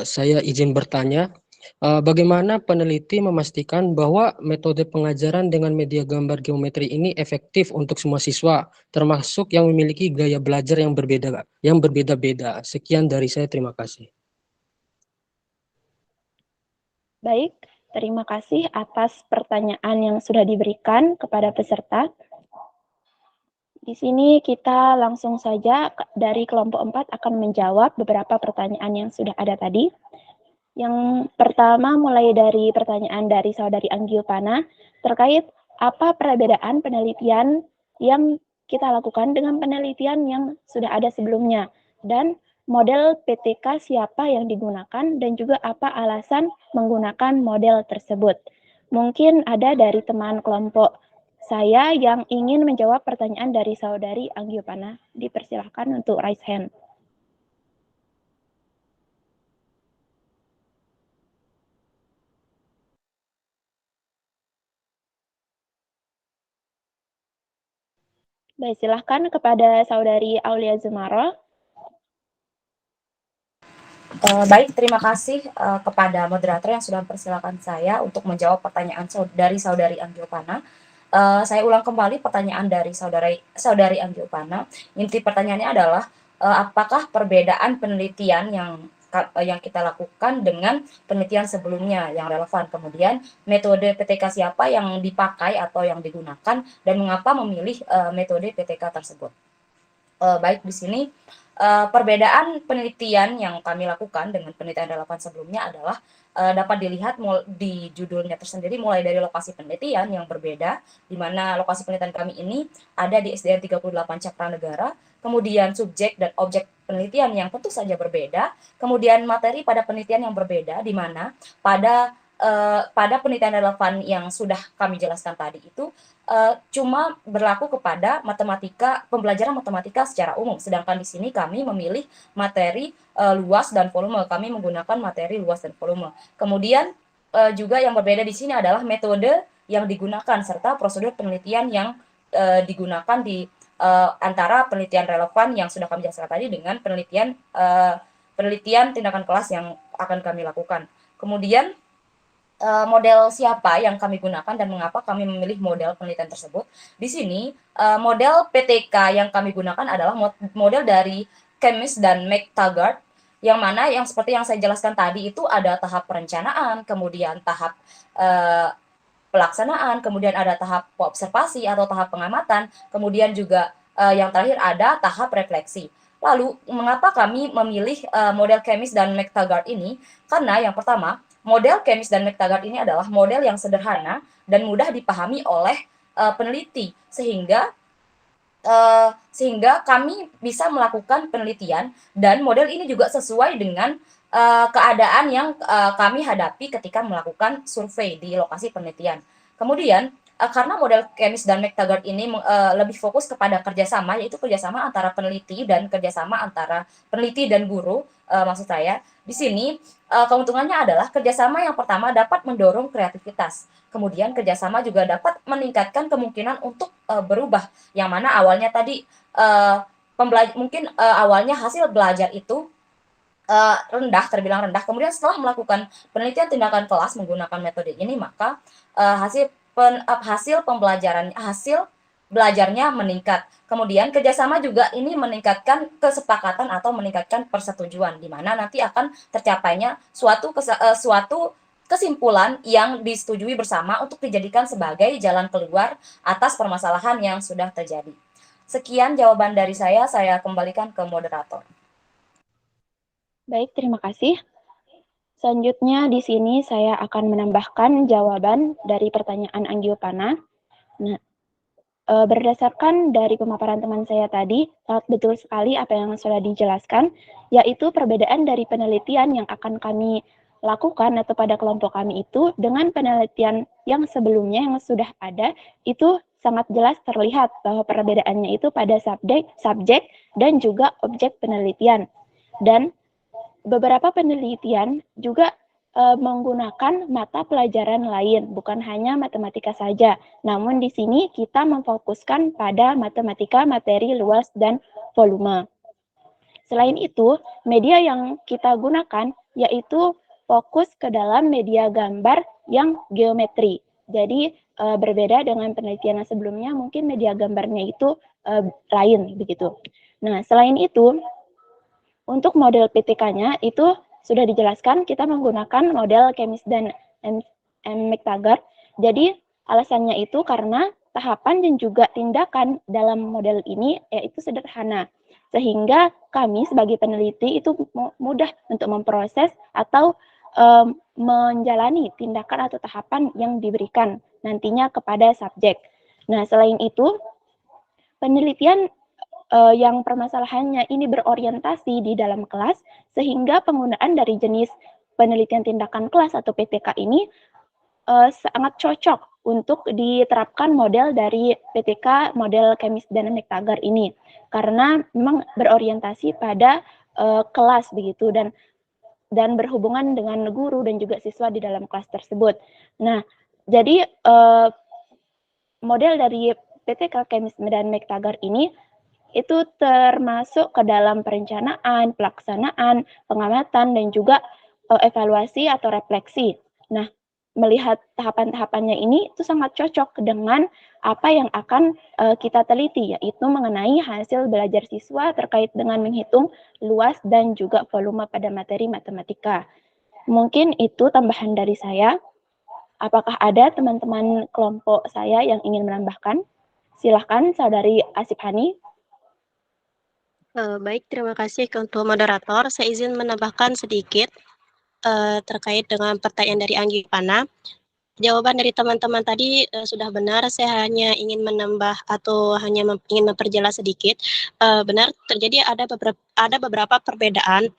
Saya izin bertanya, bagaimana peneliti memastikan bahwa metode pengajaran dengan media gambar geometri ini efektif untuk semua siswa, termasuk yang memiliki gaya belajar yang berbeda-beda. Sekian dari saya, terima kasih. Baik, terima kasih atas pertanyaan yang sudah diberikan kepada peserta. Di sini kita langsung saja dari kelompok 4 akan menjawab beberapa pertanyaan yang sudah ada tadi. Yang pertama mulai dari pertanyaan dari Saudari Angiopana terkait apa perbedaan penelitian yang kita lakukan dengan penelitian yang sudah ada sebelumnya, dan model PTK siapa yang digunakan, dan juga apa alasan menggunakan model tersebut. Mungkin ada dari teman kelompok saya yang ingin menjawab pertanyaan dari Saudari Angiopana. Dipersilahkan untuk raise hand. Baik, silahkan kepada Saudari Aulia Zumaro. Baik, terima kasih kepada moderator yang sudah mempersilakan saya untuk menjawab pertanyaan dari Saudari Angiopana. Saya ulang kembali pertanyaan dari Saudari Angiopana. Inti pertanyaannya adalah apakah perbedaan penelitian yang kita lakukan dengan penelitian sebelumnya yang relevan. Kemudian metode PTK siapa yang dipakai atau yang digunakan, dan mengapa memilih metode PTK tersebut. Baik, di sini perbedaan penelitian yang kami lakukan dengan penelitian relevan sebelumnya adalah dapat dilihat di judulnya tersendiri, mulai dari lokasi penelitian yang berbeda, di mana lokasi penelitian kami ini ada di SDN 38 Cakranegara, kemudian subjek dan objek penelitian yang tentu saja berbeda, kemudian materi pada penelitian yang berbeda, di mana pada penelitian relevan yang sudah kami jelaskan tadi itu cuma berlaku kepada pembelajaran matematika secara umum. Sedangkan di sini kami memilih materi luas dan volume. Kami menggunakan materi luas dan volume. Kemudian juga yang berbeda di sini adalah metode yang digunakan serta prosedur penelitian yang digunakan di antara penelitian relevan yang sudah kami jelaskan tadi dengan penelitian tindakan kelas yang akan kami lakukan. Kemudian model siapa yang kami gunakan dan mengapa kami memilih model penelitian tersebut. Di sini model PTK yang kami gunakan adalah model dari Chemis dan McTaggart, yang mana yang seperti yang saya jelaskan tadi itu ada tahap perencanaan, kemudian tahap pelaksanaan, kemudian ada tahap observasi atau tahap pengamatan, kemudian juga yang terakhir ada tahap refleksi. Lalu mengapa kami memilih model Chemis dan McTaggart ini? Karena yang pertama, model Chemis dan McTaggart ini adalah model yang sederhana dan mudah dipahami oleh peneliti, sehingga sehingga kami bisa melakukan penelitian dan model ini juga sesuai dengan keadaan yang kami hadapi ketika melakukan survei di lokasi penelitian. Kemudian karena model Chemist dan McTaggart ini lebih fokus kepada kerjasama, yaitu kerjasama antara peneliti dan kerjasama antara peneliti dan guru, maksud saya di sini keuntungannya adalah kerjasama yang pertama dapat mendorong kreativitas. Kemudian kerjasama juga dapat meningkatkan kemungkinan untuk berubah, yang mana awalnya tadi mungkin awalnya hasil belajar itu terbilang rendah. Kemudian setelah melakukan penelitian tindakan kelas menggunakan metode ini, maka hasil belajarnya meningkat. Kemudian kerjasama juga ini meningkatkan kesepakatan atau meningkatkan persetujuan, di mana nanti akan tercapainya suatu kesimpulan yang disetujui bersama untuk dijadikan sebagai jalan keluar atas permasalahan yang sudah terjadi. Sekian jawaban dari saya kembalikan ke moderator. Baik, terima kasih. Selanjutnya di sini saya akan menambahkan jawaban dari pertanyaan Angiopana. Nah, berdasarkan dari pemaparan teman saya tadi, sangat betul sekali apa yang sudah dijelaskan, yaitu perbedaan dari penelitian yang akan kami lakukan atau pada kelompok kami itu dengan penelitian yang sebelumnya yang sudah ada, itu sangat jelas terlihat bahwa perbedaannya itu pada subjek dan juga objek penelitian. Dan beberapa penelitian juga menggunakan mata pelajaran lain, bukan hanya matematika saja. Namun di sini kita memfokuskan pada matematika, materi, luas, dan volume. Selain itu, media yang kita gunakan yaitu fokus ke dalam media gambar yang geometri. Jadi berbeda dengan penelitian sebelumnya, mungkin media gambarnya itu lain begitu. Nah, selain itu, untuk model PTK-nya itu sudah dijelaskan kita menggunakan model Chemist dan McTaggart. Jadi alasannya itu karena tahapan dan juga tindakan dalam model ini yaitu sederhana. Sehingga kami sebagai peneliti itu mudah untuk memproses atau menjalani tindakan atau tahapan yang diberikan nantinya kepada subjek. Nah, selain itu, penelitian yang permasalahannya ini berorientasi di dalam kelas, sehingga penggunaan dari jenis penelitian tindakan kelas atau PTK ini sangat cocok untuk diterapkan model dari PTK model Chemist dan McTaggart ini, karena memang berorientasi pada kelas begitu dan berhubungan dengan guru dan juga siswa di dalam kelas tersebut. Nah, jadi model dari PTK Chemist dan McTaggart ini itu termasuk ke dalam perencanaan, pelaksanaan, pengamatan, dan juga evaluasi atau refleksi. Nah, melihat tahapan-tahapannya ini itu sangat cocok dengan apa yang akan kita teliti, yaitu mengenai hasil belajar siswa terkait dengan menghitung luas dan juga volume pada materi matematika. Mungkin itu tambahan dari saya. Apakah ada teman-teman kelompok saya yang ingin menambahkan? Silahkan, Saudari Asifhani. Baik, terima kasih untuk moderator. Saya izin menambahkan sedikit terkait dengan pertanyaan dari Anggi Pana. Jawaban dari teman-teman tadi sudah benar. Saya hanya ingin menambah atau hanya ingin memperjelas sedikit. Benar terjadi ada beberapa perbedaan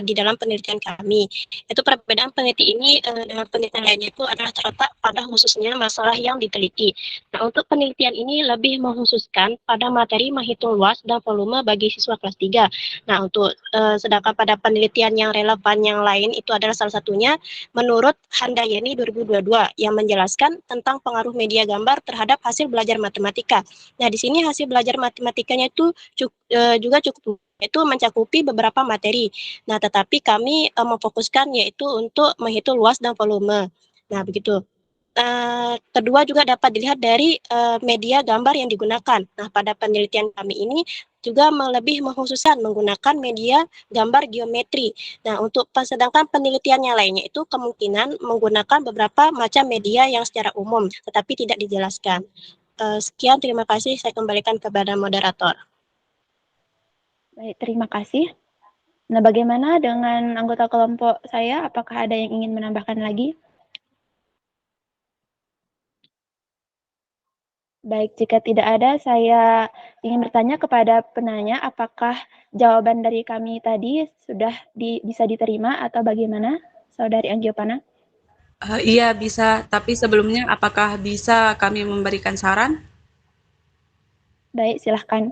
di dalam penelitian kami. Itu perbedaan peneliti ini dengan penelitian lainnya itu adalah terletak pada khususnya masalah yang diteliti. Nah, untuk penelitian ini lebih mengkhususkan pada materi menghitung luas dan volume bagi siswa kelas 3. Nah, untuk sedangkan pada penelitian yang relevan yang lain itu adalah salah satunya menurut Handayani 2022 yang menjelaskan tentang pengaruh media gambar terhadap hasil belajar matematika. Nah, di sini hasil belajar matematikanya itu juga cukup, yaitu mencakupi beberapa materi. Nah, tetapi kami memfokuskan yaitu untuk menghitung luas dan volume. Nah, begitu. Kedua juga dapat dilihat dari media gambar yang digunakan. Nah, pada penelitian kami ini juga lebih mengkhususkan menggunakan media gambar geometri. Nah, untuk sedangkan penelitian yang lainnya itu kemungkinan menggunakan beberapa macam media yang secara umum, tetapi tidak dijelaskan. Sekian, terima kasih. Saya kembalikan kepada moderator. Baik, terima kasih. Nah, bagaimana dengan anggota kelompok saya? Apakah ada yang ingin menambahkan lagi? Baik, jika tidak ada, saya ingin bertanya kepada penanya, apakah jawaban dari kami tadi sudah bisa diterima atau bagaimana, Saudari Angiopana? Iya bisa, tapi sebelumnya apakah bisa kami memberikan saran? Baik, silahkan.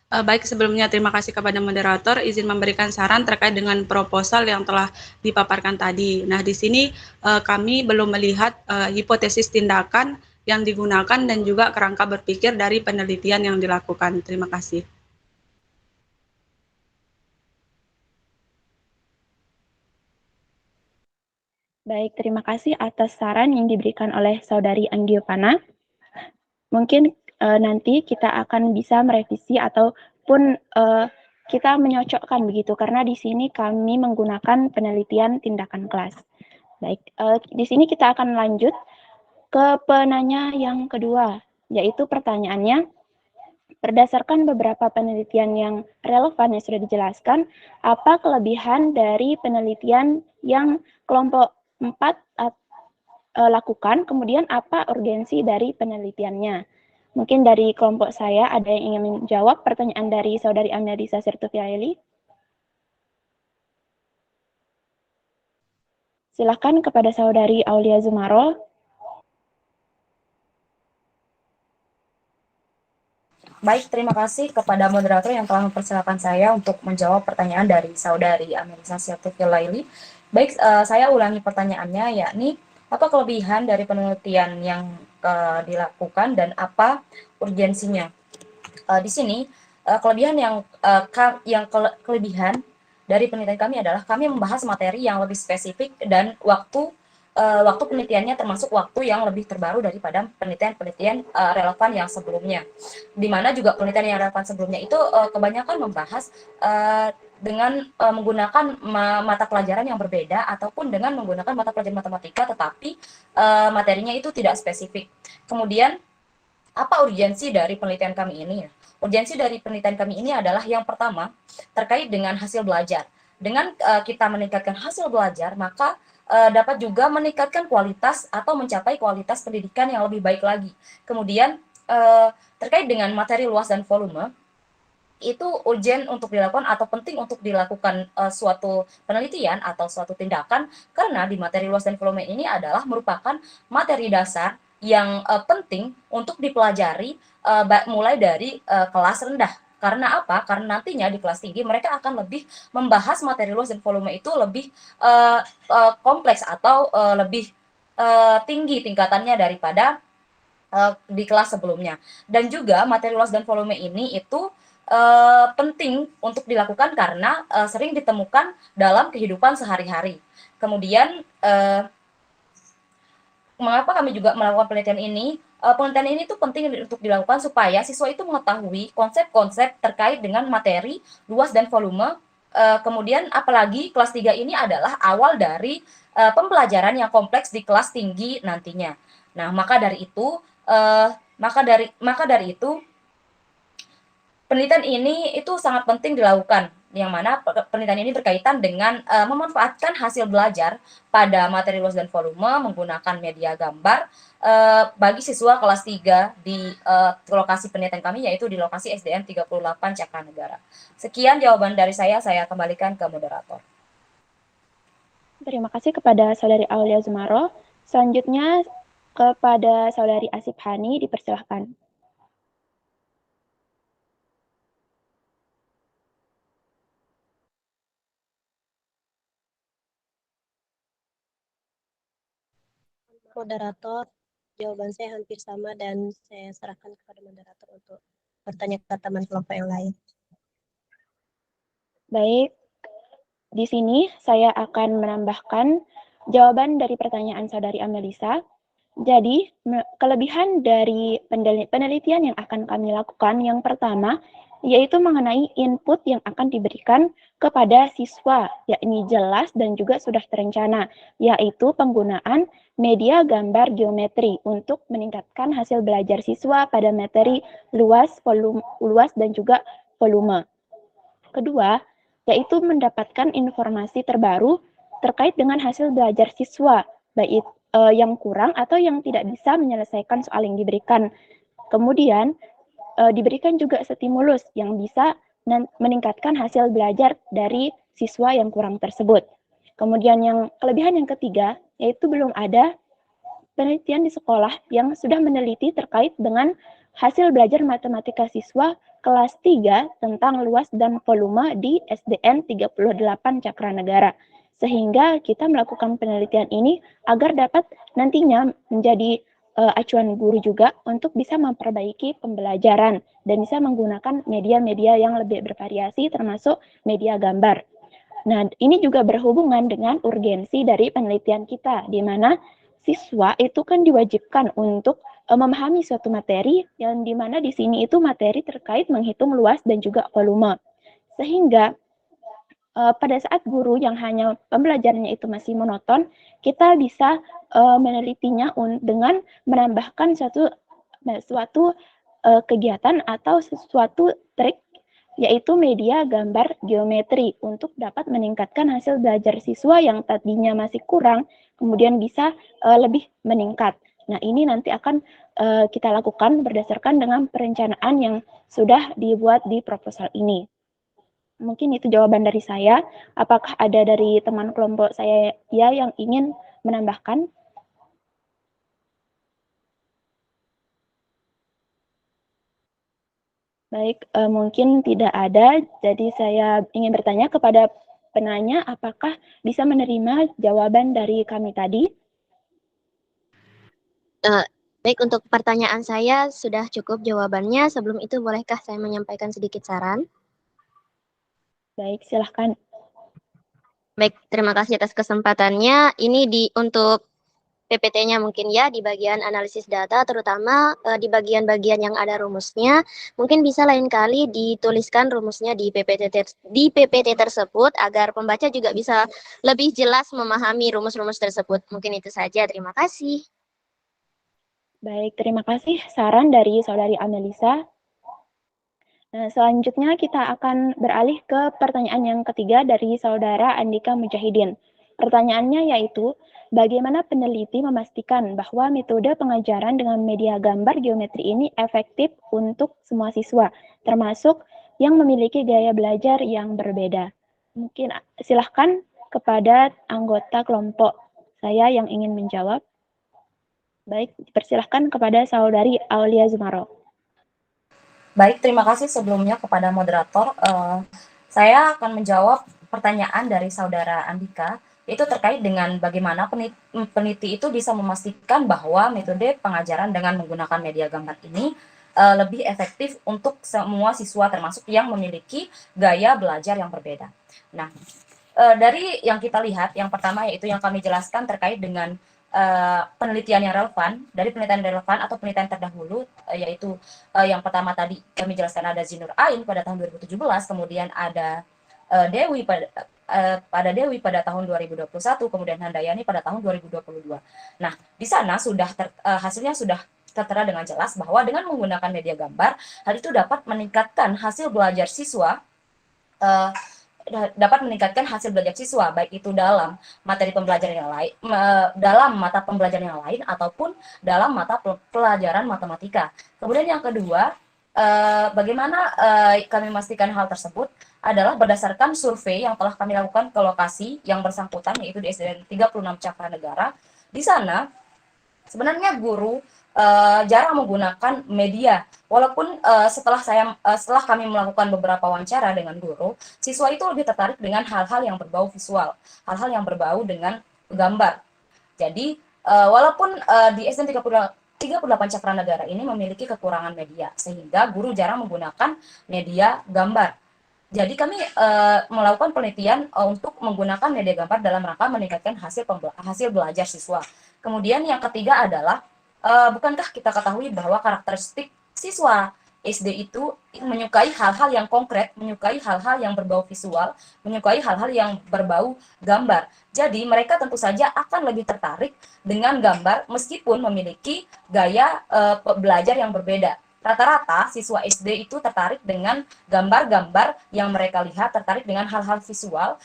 Baik, sebelumnya terima kasih kepada moderator, izin memberikan saran terkait dengan proposal yang telah dipaparkan tadi. Nah, di sini kami belum melihat hipotesis tindakan yang digunakan dan juga kerangka berpikir dari penelitian yang dilakukan. Terima kasih. Baik, terima kasih atas saran yang diberikan oleh Saudari Angiopana. Mungkin nanti kita akan bisa merevisi ataupun kita menyocokkan begitu, karena di sini kami menggunakan penelitian tindakan kelas. Baik, di sini kita akan lanjut ke penanya yang kedua, yaitu pertanyaannya, berdasarkan beberapa penelitian yang relevan yang sudah dijelaskan, apa kelebihan dari penelitian yang kelompok 4 lakukan, kemudian apa urgensi dari penelitiannya? Mungkin dari kelompok saya ada yang ingin menjawab pertanyaan dari Saudari Amelisa Sertufiaeli. Silakan kepada Saudari Aulia Zumaro. Baik, terima kasih kepada moderator yang telah mempersilahkan saya untuk menjawab pertanyaan dari Saudari Amelisa Sertufiaeli. Baik, saya ulangi pertanyaannya, yakni apa kelebihan dari penelitian yang dilakukan dan apa urgensinya? Di sini kelebihan kelebihan dari penelitian kami adalah kami membahas materi yang lebih spesifik dan waktu penelitiannya termasuk waktu yang lebih terbaru daripada penelitian-penelitian relevan yang sebelumnya. Di mana juga penelitian yang relevan sebelumnya itu kebanyakan membahas dengan menggunakan mata pelajaran yang berbeda ataupun dengan menggunakan mata pelajaran matematika, tetapi materinya itu tidak spesifik. Kemudian apa urgensi dari penelitian kami ini? Urgensi dari penelitian kami ini adalah yang pertama terkait dengan hasil belajar. Dengan kita meningkatkan hasil belajar, maka dapat juga meningkatkan kualitas atau mencapai kualitas pendidikan yang lebih baik lagi. Kemudian terkait dengan materi luas dan volume, itu urgent untuk dilakukan atau penting untuk dilakukan suatu penelitian atau suatu tindakan, karena di materi luas dan volume ini adalah merupakan materi dasar yang penting untuk dipelajari mulai dari kelas rendah. Karena apa? Karena nantinya di kelas tinggi mereka akan lebih membahas materi luas dan volume itu lebih kompleks atau lebih tinggi tingkatannya daripada di kelas sebelumnya. Dan juga materi luas dan volume ini itu penting untuk dilakukan karena sering ditemukan dalam kehidupan sehari-hari. Kemudian mengapa kami juga melakukan penelitian ini? Penelitian ini tuh penting untuk dilakukan supaya siswa itu mengetahui konsep-konsep terkait dengan materi luas dan volume. Kemudian apalagi kelas 3 ini adalah awal dari pembelajaran yang kompleks di kelas tinggi nantinya. Nah, maka dari itu penelitian ini itu sangat penting dilakukan, yang mana penelitian ini berkaitan dengan memanfaatkan hasil belajar pada materi luas dan volume menggunakan media gambar bagi siswa kelas 3 di lokasi penelitian kami, yaitu di lokasi SDN 38 Cakranegara. Sekian jawaban dari saya kembalikan ke moderator. Terima kasih kepada Saudari Aulia Zumaro. Selanjutnya kepada Saudari Asif Hani, dipersilahkan. Moderator, jawaban saya hampir sama dan saya serahkan kepada moderator untuk bertanya ke teman kelompok yang lain. Baik, di sini saya akan menambahkan jawaban dari pertanyaan Saudari Amelisa. Jadi, kelebihan dari penelitian yang akan kami lakukan yang pertama, yaitu mengenai input yang akan diberikan kepada siswa, yakni jelas dan juga sudah terencana, yaitu penggunaan media gambar geometri untuk meningkatkan hasil belajar siswa pada materi luas dan juga volume. Kedua, yaitu mendapatkan informasi terbaru terkait dengan hasil belajar siswa, baik yang kurang atau yang tidak bisa menyelesaikan soal yang diberikan. Kemudian diberikan juga stimulus yang bisa meningkatkan hasil belajar dari siswa yang kurang tersebut. Kemudian yang kelebihan yang ketiga, yaitu belum ada penelitian di sekolah yang sudah meneliti terkait dengan hasil belajar matematika siswa kelas 3 tentang luas dan volume di SDN 38 Cakranegara. Sehingga kita melakukan penelitian ini agar dapat nantinya menjadi acuan guru juga untuk bisa memperbaiki pembelajaran dan bisa menggunakan media-media yang lebih bervariasi termasuk media gambar. Nah, ini juga berhubungan dengan urgensi dari penelitian kita, di mana siswa itu kan diwajibkan untuk memahami suatu materi yang di mana di sini itu materi terkait menghitung luas dan juga volume. Sehingga pada saat guru yang hanya pembelajarannya itu masih monoton, kita bisa menelitinya dengan menambahkan suatu kegiatan atau sesuatu trik, yaitu media gambar geometri untuk dapat meningkatkan hasil belajar siswa yang tadinya masih kurang, kemudian bisa lebih meningkat. Nah, ini nanti akan kita lakukan berdasarkan dengan perencanaan yang sudah dibuat di proposal ini. Mungkin itu jawaban dari saya. Apakah ada dari teman kelompok saya ya yang ingin menambahkan? Baik, mungkin tidak ada. Jadi saya ingin bertanya kepada penanya, apakah bisa menerima jawaban dari kami tadi? Baik, untuk pertanyaan saya sudah cukup jawabannya. Sebelum itu, bolehkah saya menyampaikan sedikit saran? Baik, silahkan. Baik, terima kasih atas kesempatannya. Ini untuk PPT-nya mungkin ya, di bagian analisis data, terutama di bagian-bagian yang ada rumusnya. Mungkin bisa lain kali dituliskan rumusnya di PPT tersebut, agar pembaca juga bisa lebih jelas memahami rumus-rumus tersebut. Mungkin itu saja, terima kasih. Baik, terima kasih saran dari Saudari Amelisa. Nah, selanjutnya kita akan beralih ke pertanyaan yang ketiga dari Saudara Andika Mujahidin. Pertanyaannya yaitu, bagaimana peneliti memastikan bahwa metode pengajaran dengan media gambar geometri ini efektif untuk semua siswa, termasuk yang memiliki gaya belajar yang berbeda? Mungkin silahkan kepada anggota kelompok saya yang ingin menjawab. Baik, dipersilahkan kepada Saudari Aulia Zumaro. Baik, terima kasih sebelumnya kepada moderator. Saya akan menjawab pertanyaan dari Saudara Andika, itu terkait dengan bagaimana peneliti itu bisa memastikan bahwa metode pengajaran dengan menggunakan media gambar ini lebih efektif untuk semua siswa, termasuk yang memiliki gaya belajar yang berbeda. Nah, dari yang kita lihat, yang pertama yaitu yang kami jelaskan terkait dengan penelitian yang relevan, dari penelitian relevan atau penelitian terdahulu, yaitu yang pertama tadi kami jelaskan ada Zinur Ain pada tahun 2017, kemudian ada Dewi pada Dewi pada tahun 2021, kemudian Handayani pada tahun 2022. Nah, di sana sudah hasilnya sudah tertera dengan jelas bahwa dengan menggunakan media gambar, hal itu dapat meningkatkan hasil belajar siswa, baik itu dalam materi pembelajaran yang lain, dalam mata pembelajaran yang lain, ataupun dalam mata pelajaran matematika. Kemudian yang kedua, bagaimana kami memastikan hal tersebut adalah berdasarkan survei yang telah kami lakukan ke lokasi yang bersangkutan, yaitu di SDN 36 Cakranegara. Di sana sebenarnya guru jarang menggunakan media, walaupun setelah kami melakukan beberapa wawancara dengan guru, siswa itu lebih tertarik dengan hal-hal yang berbau visual, hal-hal yang berbau dengan gambar. Jadi walaupun di SDN 38 Cakranegara ini memiliki kekurangan media, sehingga guru jarang menggunakan media gambar. Jadi kami melakukan penelitian untuk menggunakan media gambar dalam rangka meningkatkan hasil belajar siswa. Kemudian yang ketiga adalah, bukankah kita ketahui bahwa karakteristik siswa SD itu menyukai hal-hal yang konkret, menyukai hal-hal yang berbau visual, menyukai hal-hal yang berbau gambar. Jadi mereka tentu saja akan lebih tertarik dengan gambar meskipun memiliki gaya belajar yang berbeda. Rata-rata siswa SD itu tertarik dengan gambar-gambar yang mereka lihat, tertarik dengan hal-hal visual,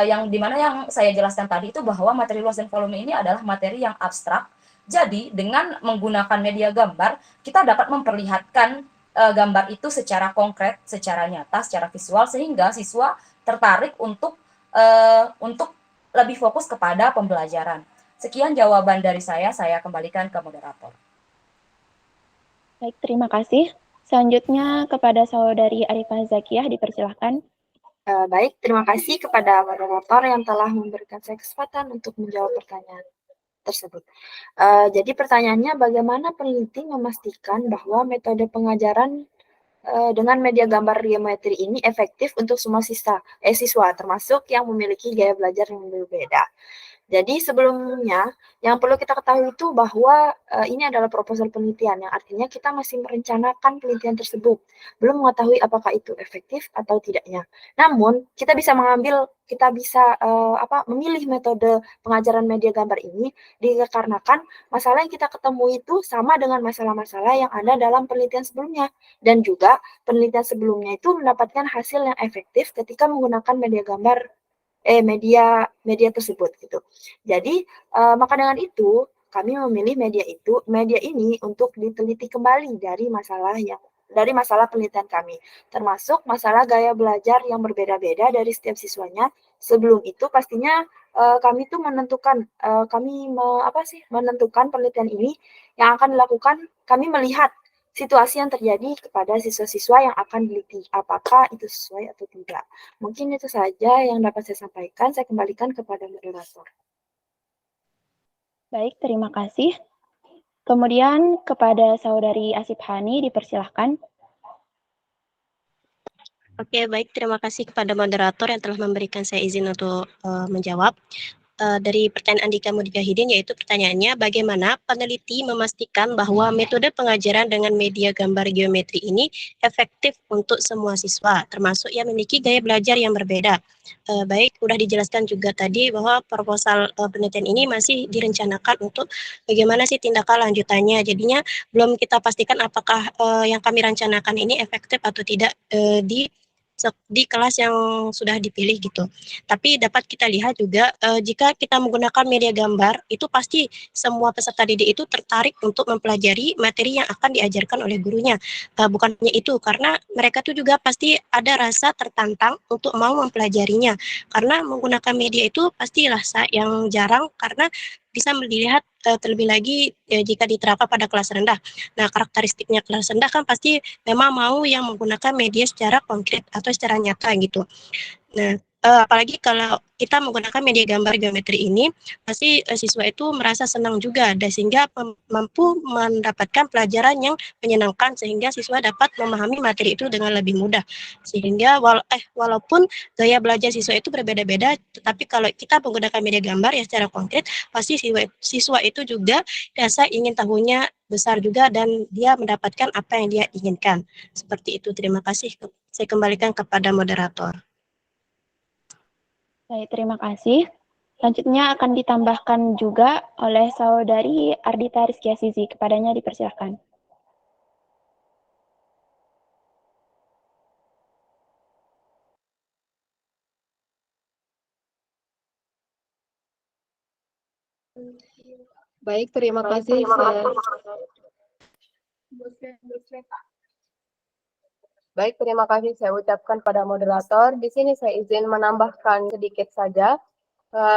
yang dimana yang saya jelaskan tadi itu bahwa materi luas dan volume ini adalah materi yang abstrak. Jadi dengan menggunakan media gambar kita dapat memperlihatkan gambar itu secara konkret, secara nyata, secara visual sehingga siswa tertarik untuk lebih fokus kepada pembelajaran. Sekian jawaban dari saya kembalikan ke moderator. Baik, terima kasih. Selanjutnya kepada saudari Arifah Zakiyah dipersilahkan. Baik, terima kasih kepada moderator yang telah memberikan saya kesempatan untuk menjawab pertanyaan tersebut. Jadi pertanyaannya, bagaimana peneliti memastikan bahwa metode pengajaran dengan media gambar geometri ini efektif untuk semua siswa, termasuk yang memiliki gaya belajar yang berbeda. Jadi sebelumnya yang perlu kita ketahui itu bahwa ini adalah proposal penelitian, yang artinya kita masih merencanakan penelitian tersebut, belum mengetahui apakah itu efektif atau tidaknya. Namun kita bisa memilih metode pengajaran media gambar ini dikarenakan masalah yang kita ketemu itu sama dengan masalah-masalah yang ada dalam penelitian sebelumnya, dan juga penelitian sebelumnya itu mendapatkan hasil yang efektif ketika menggunakan media tersebut gitu. Jadi maka dengan itu kami memilih media ini untuk diteliti kembali dari masalah penelitian kami, termasuk masalah gaya belajar yang berbeda-beda dari setiap siswanya. Sebelum itu pastinya kami tuh menentukan menentukan penelitian ini yang akan dilakukan. Kami melihat situasi yang terjadi kepada siswa-siswa yang akan diliti, apakah itu sesuai atau tidak. Mungkin itu saja yang dapat saya sampaikan. Saya kembalikan kepada moderator. Baik, terima kasih. Kemudian kepada saudari Asif Hani dipersilahkan. Oke, baik. Terima kasih kepada moderator yang telah memberikan saya izin untuk menjawab. Dari pertanyaan Andika Mujahidin, yaitu pertanyaannya, bagaimana peneliti memastikan bahwa metode pengajaran dengan media gambar geometri ini efektif untuk semua siswa, termasuk yang memiliki gaya belajar yang berbeda. Baik, sudah dijelaskan juga tadi bahwa proposal penelitian ini masih direncanakan untuk bagaimana sih tindakan lanjutannya. Jadinya belum kita pastikan apakah yang kami rencanakan ini efektif atau tidak di kelas yang sudah dipilih gitu. Tapi dapat kita lihat juga jika kita menggunakan media gambar, itu pasti semua peserta didik itu tertarik untuk mempelajari materi yang akan diajarkan oleh gurunya. Bukan hanya itu, karena mereka tuh juga pasti ada rasa tertantang untuk mau mempelajarinya. Karena menggunakan media itu pastilah yang jarang, karena bisa melihat terlebih lagi jika diterapkan pada kelas rendah. Nah, karakteristiknya kelas rendah kan pasti memang mau yang menggunakan media secara konkret atau secara nyata gitu. Nah, apalagi kalau kita menggunakan media gambar geometri ini, pasti siswa itu merasa senang juga, dan sehingga mampu mendapatkan pelajaran yang menyenangkan, sehingga siswa dapat memahami materi itu dengan lebih mudah. Sehingga walaupun gaya belajar siswa itu berbeda-beda, tetapi kalau kita menggunakan media gambar ya secara konkret, pasti siswa itu juga rasa ingin tahunya besar juga, dan dia mendapatkan apa yang dia inginkan. Seperti itu. Terima kasih. Saya kembalikan kepada moderator. Baik, terima kasih. Selanjutnya akan ditambahkan juga oleh saudari Ardita Rizky Azizi. Kepadanya dipersilahkan. Baik, terima kasih. Baik, terima kasih saya ucapkan pada moderator. Di sini saya izin menambahkan sedikit saja.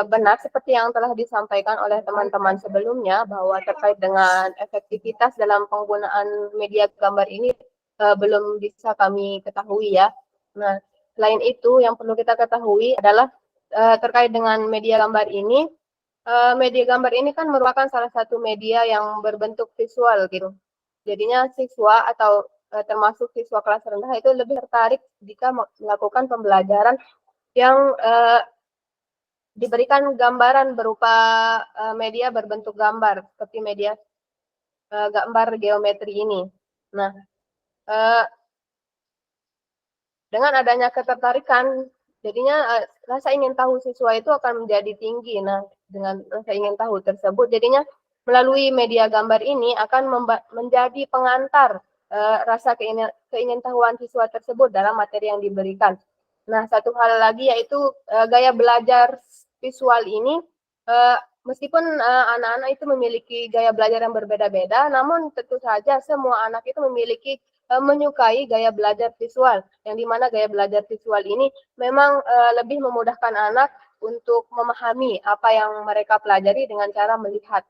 Benar seperti yang telah disampaikan oleh teman-teman sebelumnya, bahwa terkait dengan efektivitas dalam penggunaan media gambar ini belum bisa kami ketahui ya. Nah, selain itu yang perlu kita ketahui adalah terkait dengan media gambar ini. Media gambar ini kan merupakan salah satu media yang berbentuk visual gitu. Jadinya siswa atau termasuk siswa kelas rendah itu lebih tertarik jika melakukan pembelajaran yang diberikan gambaran berupa media berbentuk gambar, seperti media gambar geometri ini. Nah, dengan adanya ketertarikan, jadinya rasa ingin tahu siswa itu akan menjadi tinggi. Nah, dengan rasa ingin tahu tersebut, jadinya melalui media gambar ini akan menjadi pengantar rasa keingintahuan siswa tersebut dalam materi yang diberikan. Nah, satu hal lagi yaitu gaya belajar visual ini, meskipun anak-anak itu memiliki gaya belajar yang berbeda-beda, namun tentu saja semua anak itu memiliki menyukai gaya belajar visual, yang dimana gaya belajar visual ini memang lebih memudahkan anak untuk memahami apa yang mereka pelajari dengan cara melihat.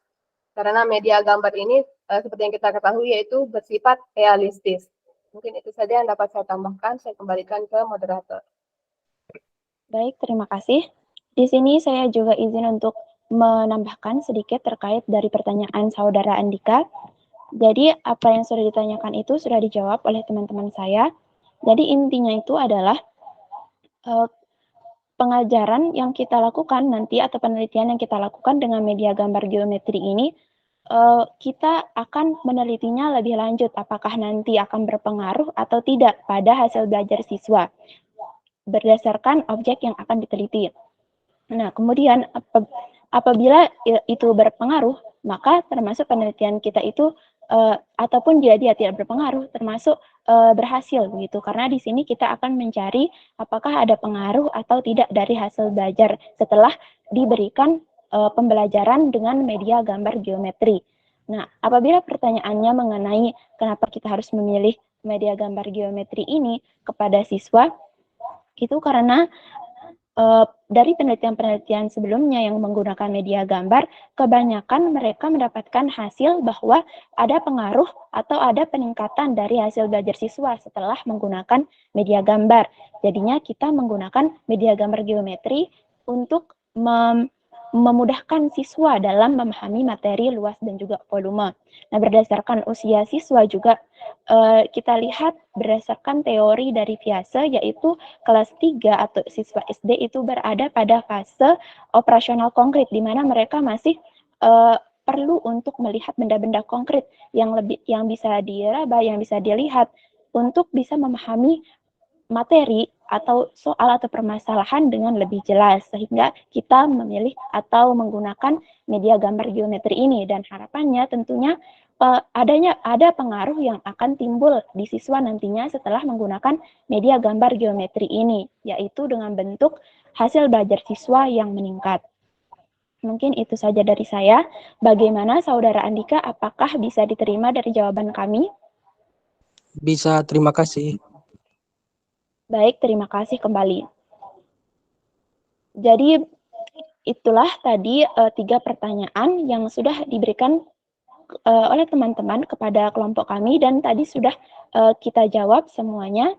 Karena media gambar ini seperti yang kita ketahui yaitu bersifat realistis. Mungkin itu saja yang dapat saya tambahkan. Saya kembalikan ke moderator. Baik, terima kasih. Di sini saya juga izin untuk menambahkan sedikit terkait dari pertanyaan saudara Andika. Jadi apa yang sudah ditanyakan itu sudah dijawab oleh teman-teman saya. Jadi intinya itu adalah pengajaran yang kita lakukan nanti atau penelitian yang kita lakukan dengan media gambar geometri ini, kita akan menelitinya lebih lanjut apakah nanti akan berpengaruh atau tidak pada hasil belajar siswa berdasarkan objek yang akan diteliti. Nah, kemudian apabila itu berpengaruh, maka termasuk penelitian kita itu ataupun dia tidak berpengaruh termasuk berhasil begitu. Karena di sini kita akan mencari apakah ada pengaruh atau tidak dari hasil belajar setelah diberikan pembelajaran dengan media gambar geometri. Nah, apabila pertanyaannya mengenai kenapa kita harus memilih media gambar geometri ini kepada siswa, itu karena dari penelitian-penelitian sebelumnya yang menggunakan media gambar, kebanyakan mereka mendapatkan hasil bahwa ada pengaruh atau ada peningkatan dari hasil belajar siswa setelah menggunakan media gambar. Jadinya kita menggunakan media gambar geometri untuk memudahkan siswa dalam memahami materi luas dan juga volume. Nah, berdasarkan usia siswa juga kita lihat berdasarkan teori dari Viase, yaitu kelas 3 atau siswa SD itu berada pada fase operasional konkret, di mana mereka masih perlu untuk melihat benda-benda konkret yang bisa diraba, yang bisa dilihat untuk bisa memahami materi atau soal atau permasalahan dengan lebih jelas, sehingga kita memilih atau menggunakan media gambar geometri ini, dan harapannya tentunya ada pengaruh yang akan timbul di siswa nantinya setelah menggunakan media gambar geometri ini, yaitu dengan bentuk hasil belajar siswa yang meningkat. Mungkin itu saja dari saya. Bagaimana Saudara Andika, apakah bisa diterima dari jawaban kami? Bisa, terima kasih. Baik, terima kasih kembali. Jadi itulah tadi 3 pertanyaan yang sudah diberikan oleh teman-teman kepada kelompok kami dan tadi sudah kita jawab semuanya.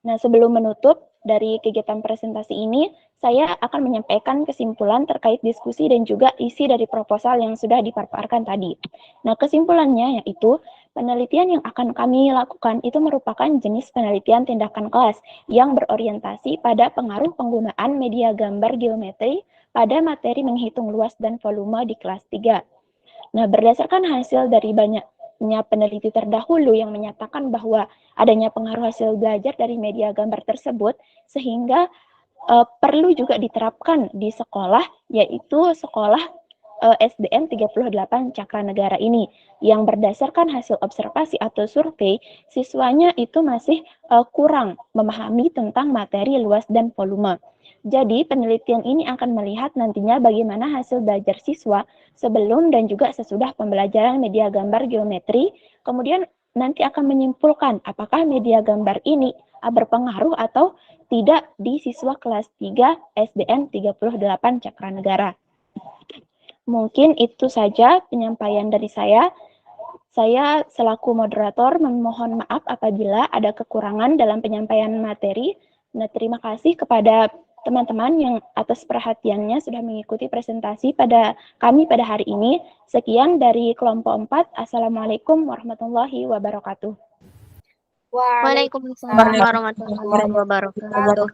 Nah, sebelum menutup dari kegiatan presentasi ini, saya akan menyampaikan kesimpulan terkait diskusi dan juga isi dari proposal yang sudah dipaparkan tadi. Nah, kesimpulannya yaitu penelitian yang akan kami lakukan itu merupakan jenis penelitian tindakan kelas yang berorientasi pada pengaruh penggunaan media gambar geometri pada materi menghitung luas dan volume di kelas 3. Nah, berdasarkan hasil dari banyaknya peneliti terdahulu yang menyatakan bahwa adanya pengaruh hasil belajar dari media gambar tersebut, sehingga perlu juga diterapkan di sekolah, yaitu sekolah SDN 38 Cakra Negara ini, yang berdasarkan hasil observasi atau survei, siswanya itu masih kurang memahami tentang materi luas dan volume. Jadi, penelitian ini akan melihat nantinya bagaimana hasil belajar siswa sebelum dan juga sesudah pembelajaran media gambar geometri, kemudian nanti akan menyimpulkan apakah media gambar ini berpengaruh atau tidak di siswa kelas 3 SDN 38 Cakra Negara. Mungkin itu saja penyampaian dari saya. Saya selaku moderator memohon maaf apabila ada kekurangan dalam penyampaian materi. Nah, terima kasih kepada teman-teman yang atas perhatiannya sudah mengikuti presentasi pada kami pada hari ini. Sekian dari kelompok 4. Assalamualaikum warahmatullahi wabarakatuh. Waalaikumsalam warahmatullahi wabarakatuh.